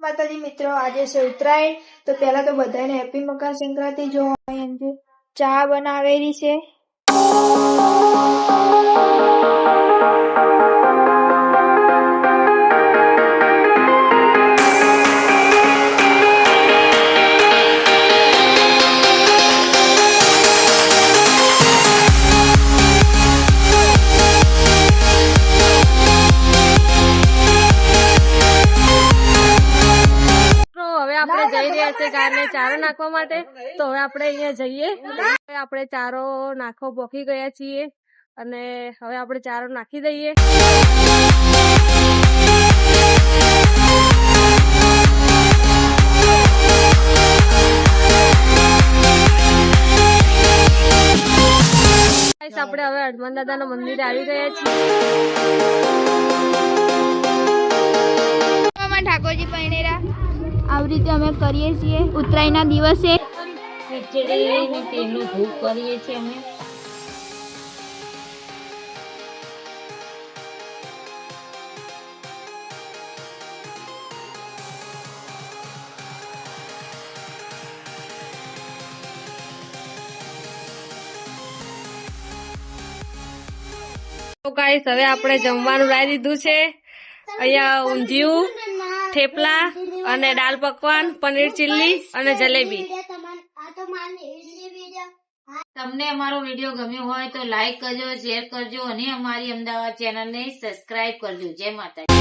માતાજી મિત્રો, આજે છે ઉત્તરાયણ. તો પહેલા તો બધાને હેપી મકર સંક્રાંતિ. જો અહીં ચા બનાવેલી છે. આપણે જઈ રહ્યા છે ગાયને ચારો નાખવા માટે. તો હવે આપણે અહીંયા જઈએ. આપણે ચારો નાખવા પોકી ગયા છીએ અને હવે આપણે ચારો નાખી દઈએ. આપણે હવે હનુમાન દાદાના મંદિરે આવી ગયા છીએ. ઠાકોરજી પૈણેરા આવી રીતે અમે કરીએ છીએ ઉત્તરાયણના દિવસે. ખીચડી તેલનું ધૂપ કરીએ છીએ અમે. તો ગાઈસ, હવે આપણે જમવાનું લાવી દીધું છે. અહીંયા ઊંધિયું, થેપલા અને દાલ પકવાન, પનીર ચીલ્લી અને જલેબી. તમને અમારો વિડીયો ગમ્યો હોય તો લાઈક કરજો, શેર કરજો અને અમારી અમદાવાદ ચેનલને સબસ્ક્રાઇબ કરજો. જય માતાજી.